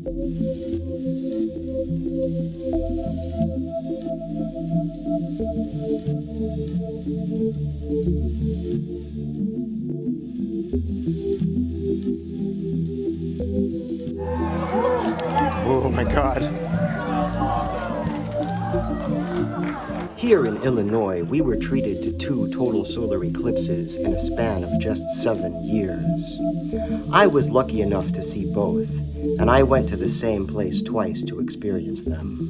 Oh my God. Here in Illinois, we were treated to 2 total solar eclipses in a span of just 7 years. I was lucky enough to see both, and I went to the same place twice to experience them.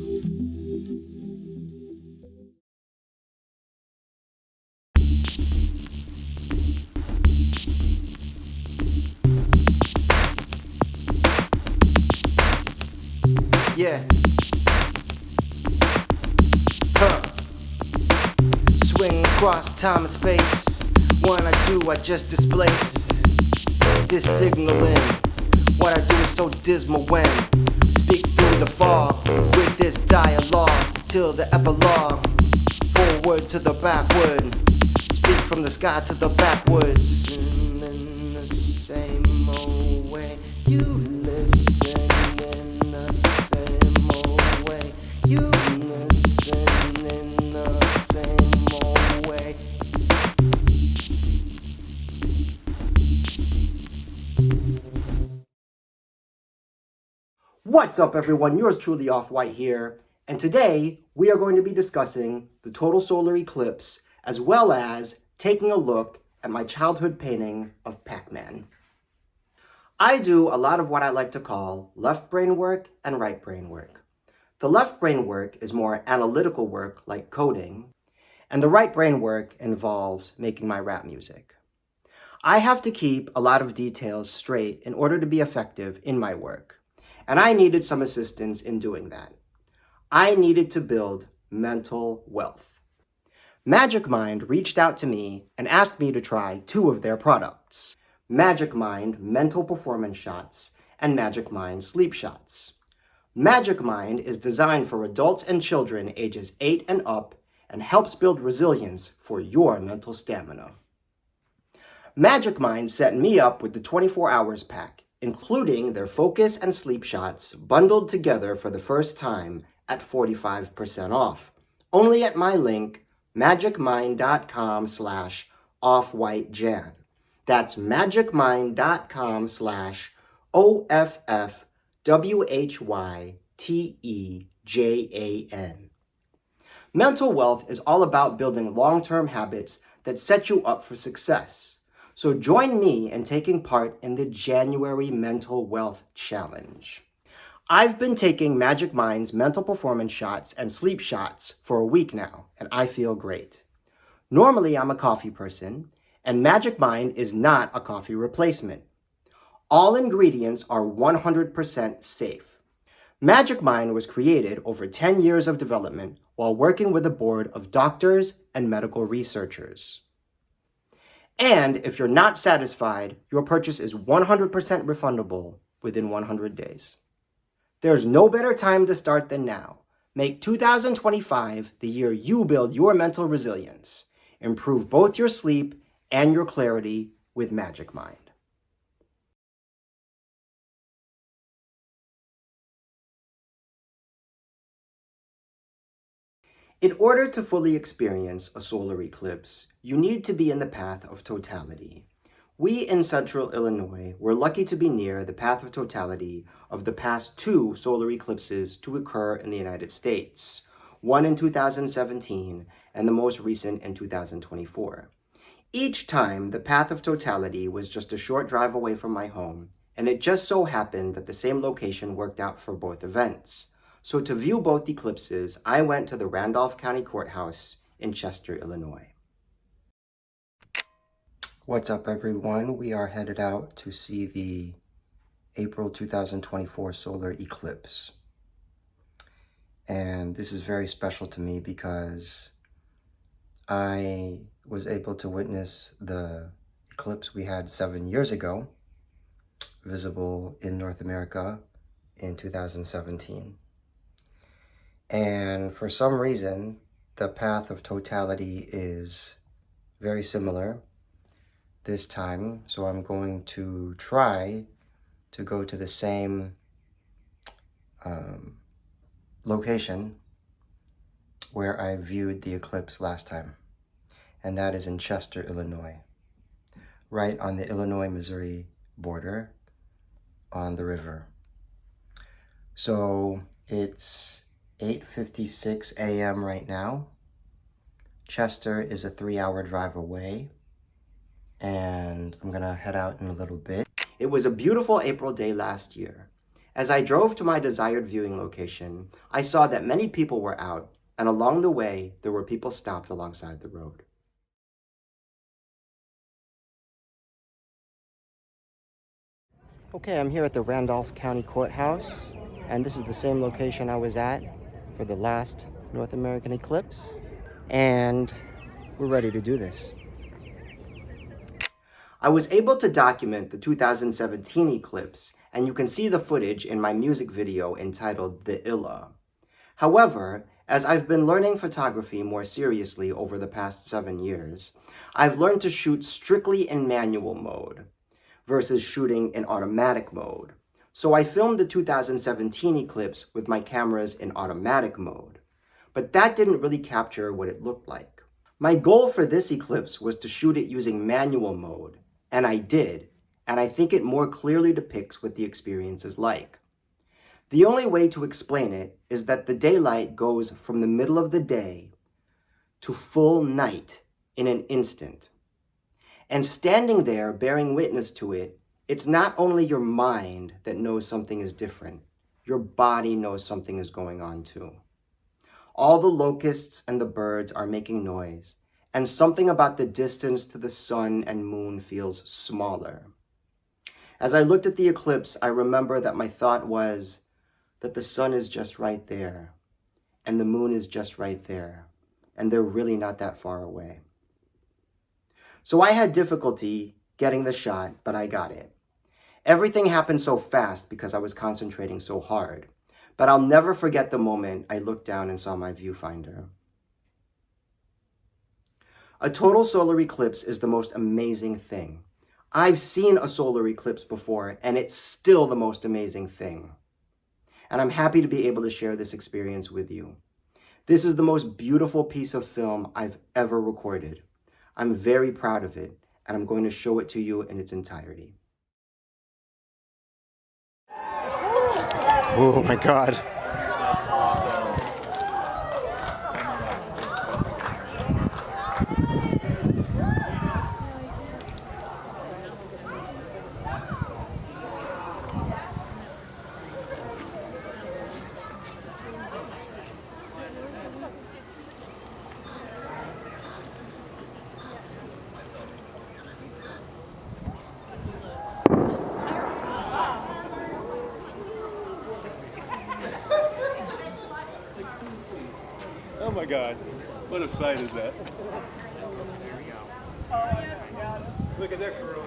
Yeah. Swing across time and space. When I do, I just displace this signaling. What I do is so dismal when speak through the fog with this dialogue till the epilogue. Forward to the backward. Speak from the sky to the backwards. In the same old way. You listen in the same old way. You listen in the same old way. What's up, everyone? Yours truly, Offwhyte here, and today we are going to be discussing the total solar eclipse as well as taking a look at my childhood painting of Pacman. I do a lot of what I like to call left brain work and right brain work. The left brain work is more analytical work like coding, and the right brain work involves making my rap music. I have to keep a lot of details straight in order to be effective in my work, and I needed some assistance in doing that. I needed to build mental wealth. Magic Mind reached out to me and asked me to try 2 of their products, Magic Mind Mental Performance Shots and Magic Mind Sleep Shots. Magic Mind is designed for adults and children ages 8 and up and helps build resilience for your mental stamina. Magic Mind set me up with the 24 Hours pack, including their focus and sleep shots bundled together for the first time at 45% off, only at my link, magicmind.com/offwhytejan. That's magicmind.com/offwhytejan. Mental wealth is all about building long-term habits that set you up for success. So join me in taking part in the January Mental Wealth Challenge. I've been taking Magic Mind's mental performance shots and sleep shots for a week now, and I feel great. Normally, I'm a coffee person, and Magic Mind is not a coffee replacement. All ingredients are 100% safe. Magic Mind was created over 10 years of development while working with a board of doctors and medical researchers. And if you're not satisfied, your purchase is 100% refundable within 100 days. There's no better time to start than now. Make 2025 the year you build your mental resilience. Improve both your sleep and your clarity with Magic Mind. In order to fully experience a solar eclipse, you need to be in the path of totality. We in Central Illinois were lucky to be near the path of totality of the past 2 solar eclipses to occur in the United States, one in 2017 and the most recent in 2024. Each time, the path of totality was just a short drive away from my home, and it just so happened that the same location worked out for both events. So to view both eclipses, I went to the Randolph County Courthouse in Chester, Illinois. What's up, everyone? We are headed out to see the April 2024 solar eclipse. And this is very special to me because I was able to witness the eclipse we had 7 years ago, visible in North America in 2017. And for some reason, the path of totality is very similar this time. So I'm going to try to go to the same location where I viewed the eclipse last time, and that is in Chester, Illinois, right on the Illinois-Missouri border on the river. So it's 8:56 a.m. right now. Chester is a 3-hour drive away, and I'm gonna head out in a little bit. It was a beautiful April day last year. As I drove to my desired viewing location, I saw that many people were out, and along the way, there were people stopped alongside the road. Okay, I'm here at the Randolph County Courthouse, and this is the same location I was at for the last North American eclipse, and we're ready to do this. I was able to document the 2017 eclipse, and you can see the footage in my music video entitled The Illa. However, as I've been learning photography more seriously over the past 7 years, I've learned to shoot strictly in manual mode versus shooting in automatic mode. So I filmed the 2017 eclipse with my cameras in automatic mode, but that didn't really capture what it looked like. My goal for this eclipse was to shoot it using manual mode, and I did, and I think it more clearly depicts what the experience is like. The only way to explain it is that the daylight goes from the middle of the day to full night in an instant. And standing there bearing witness to it, it's not only your mind that knows something is different, your body knows something is going on too. All the locusts and the birds are making noise, and something about the distance to the sun and moon feels smaller. As I looked at the eclipse, I remember that my thought was that the sun is just right there, and the moon is just right there, and they're really not that far away. So I had difficulty getting the shot, but I got it. Everything happened so fast because I was concentrating so hard, but I'll never forget the moment I looked down and saw my viewfinder. A total solar eclipse is the most amazing thing. I've seen a solar eclipse before, and it's still the most amazing thing. And I'm happy to be able to share this experience with you. This is the most beautiful piece of film I've ever recorded. I'm very proud of it, and I'm going to show it to you in its entirety. Oh my God. Oh my God, what a sight is that? Look at that girl.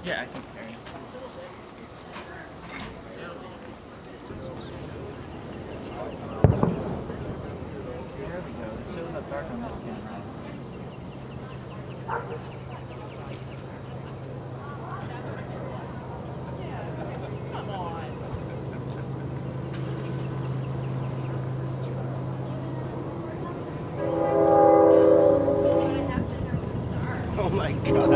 Yeah, I can carry it. There we go. It shows up dark on this camera. Come on. Oh my god.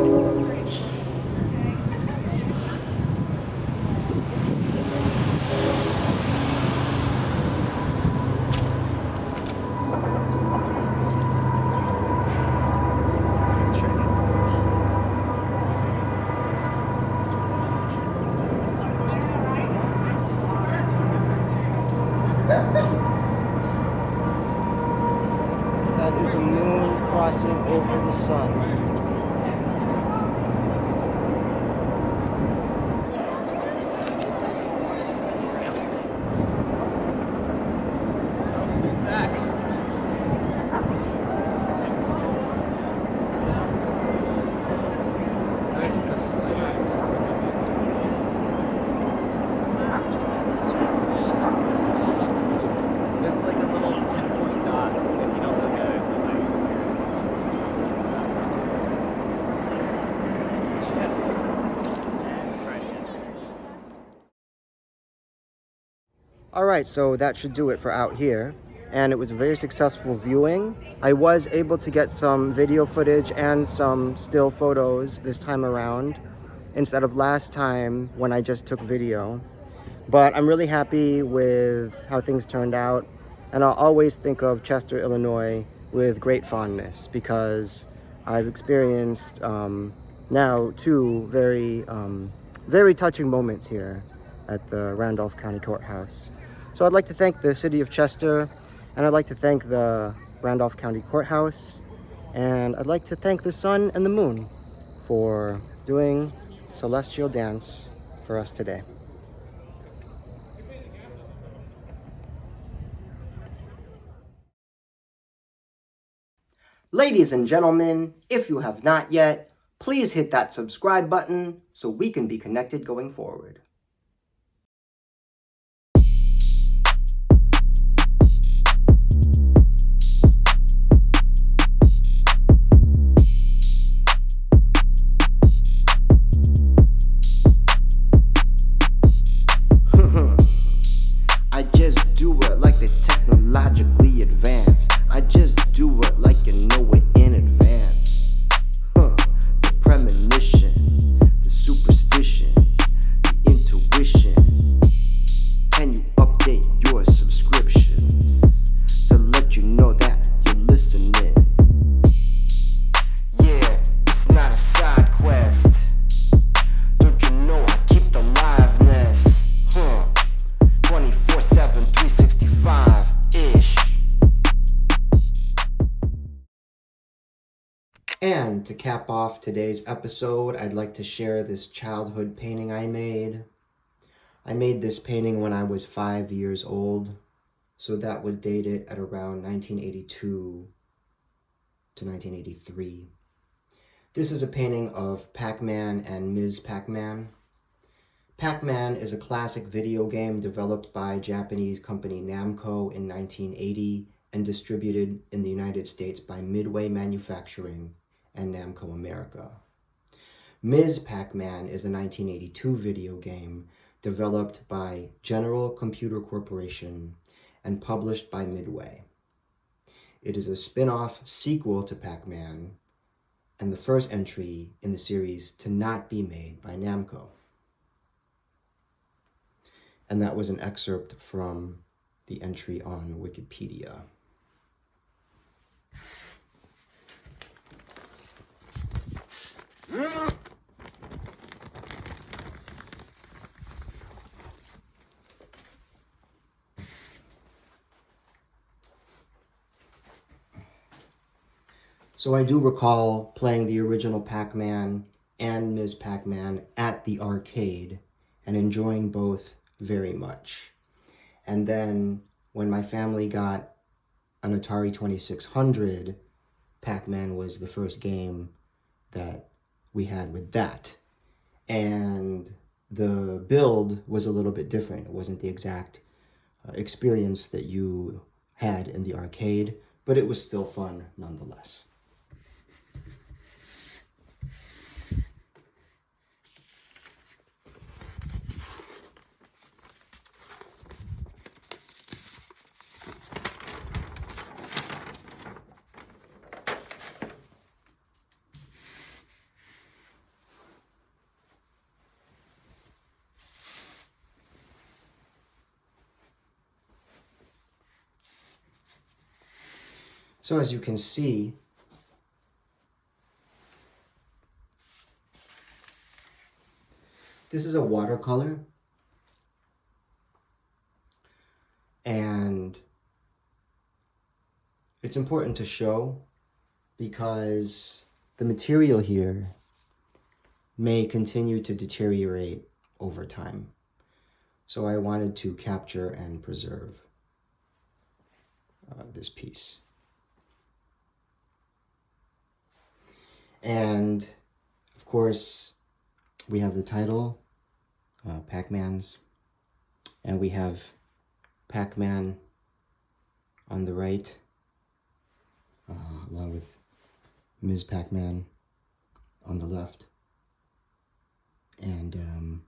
That is the moon crossing over the sun. It's just a slide. It's like a little pinpoint dot if you don't look at it. All right, so that should do it for out here. And it was a very successful viewing. I was able to get some video footage and some still photos this time around instead of last time when I just took video. But I'm really happy with how things turned out. And I'll always think of Chester, Illinois with great fondness because I've experienced now two very touching moments here at the Randolph County Courthouse. So I'd like to thank the city of Chester, and I'd like to thank the Randolph County Courthouse, and I'd like to thank the sun and the moon for doing celestial dance for us today. Ladies and gentlemen, if you have not yet, please hit that subscribe button so we can be connected going forward. I just do it like they're technologically advanced. I just do it like you know it in advance. The premonition, the superstition, the intuition. Can you update your subscriptions to let you know that you're listening? Yeah, it's not a side quest. Don't you know I keep the liveness? 24/7, 365-ish. And to cap off today's episode, I'd like to share this childhood painting I made. I made this painting when I was 5 years old, so that would date it at around 1982 to 1983. This is a painting of Pacman and Ms. Pacman. Pacman is a classic video game developed by Japanese company Namco in 1980 and distributed in the United States by Midway Manufacturing and Namco America. Ms. Pacman is a 1982 video game developed by General Computer Corporation and published by Midway. It is a spin-off sequel to Pacman and the first entry in the series to not be made by Namco. And that was an excerpt from the entry on Wikipedia. So I do recall playing the original Pac-Man and Ms. Pac-Man at the arcade and enjoying both very much. And then when my family got an Atari 2600, Pac-Man was the first game that we had with that. and the build was a little bit different. It wasn't the exact experience that you had in the arcade, but it was still fun nonetheless. So as you can see, this is a watercolor, and it's important to show because the material here may continue to deteriorate over time. So I wanted to capture and preserve this piece. And of course, we have the title, Pacman's, and we have Pacman on the right, along with Ms. Pacman on the left. And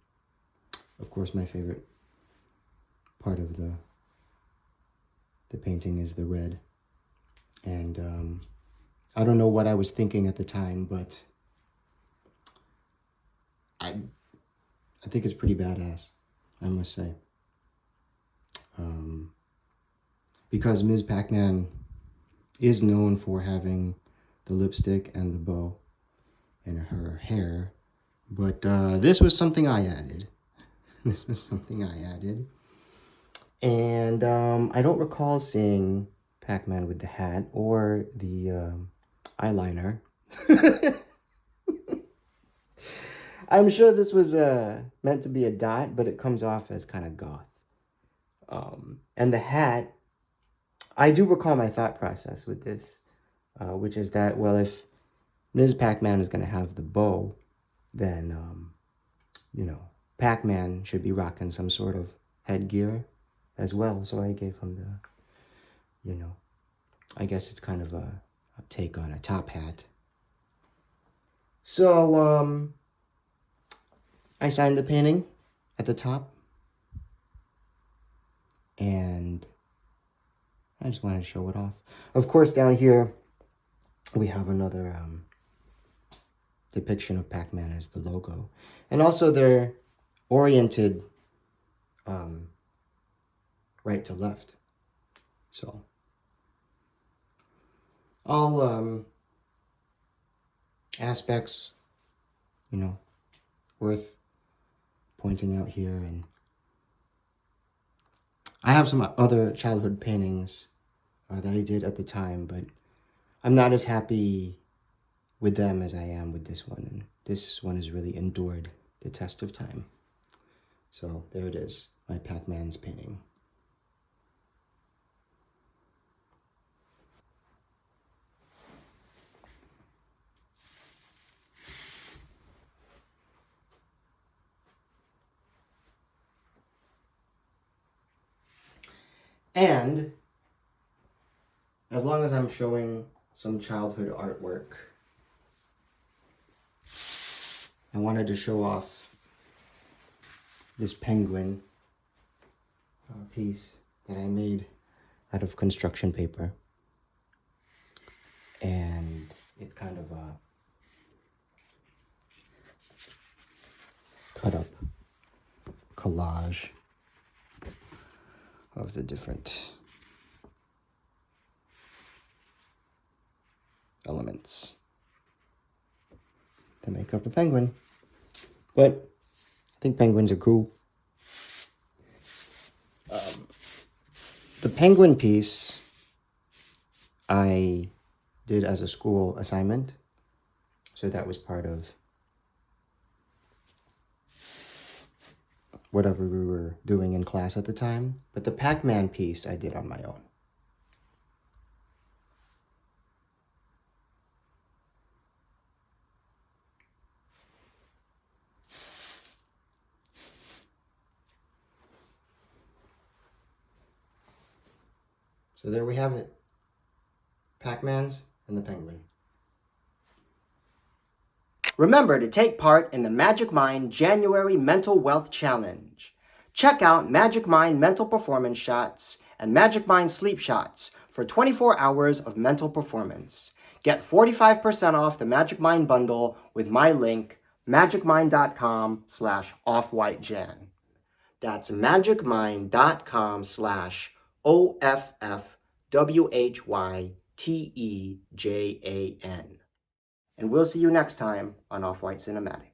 of course, my favorite part of the painting is the red. And I don't know what I was thinking at the time, but I think it's pretty badass, I must say. Because Ms. Pacman is known for having the lipstick and the bow in her hair, but this was something I added. This was something I added. And I don't recall seeing Pacman with the hat or the eyeliner. I'm sure this was meant to be a dot, but it comes off as kind of goth. And the hat, I do recall my thought process with this, which is that, well, if Ms. Pacman is going to have the bow, then, you know, Pacman should be rocking some sort of headgear as well. So I gave him the, you know, I guess it's kind of a take on a top hat. So, I signed the painting at the top, and I just wanted to show it off. Of course, down here, we have another depiction of Pacman as the logo. And also they're oriented right to left. So all aspects, you know, worth pointing out here. And I have some other childhood paintings that I did at the time, but I'm not as happy with them as I am with this one. And this one has really endured the test of time. So there it is, my Pacman's painting. And as long as I'm showing some childhood artwork, I wanted to show off this penguin piece that I made out of construction paper. And it's kind of a cut up collage of the different elements that make up a penguin. But I think penguins are cool. The penguin piece I did as a school assignment, so that was part of whatever we were doing in class at the time. But the Pacman piece I did on my own. So there we have it. Pacman's and the penguin. Remember to take part in the Magic Mind January Mental Wealth Challenge. Check out Magic Mind Mental Performance Shots and Magic Mind Sleep Shots for 24 hours of mental performance. Get 45% off the Magic Mind bundle with my link, magicmind.com/offwhytejan. That's magicmind.com/OFFWHYTEJAN. And we'll see you next time on Offwhyte Cinematic.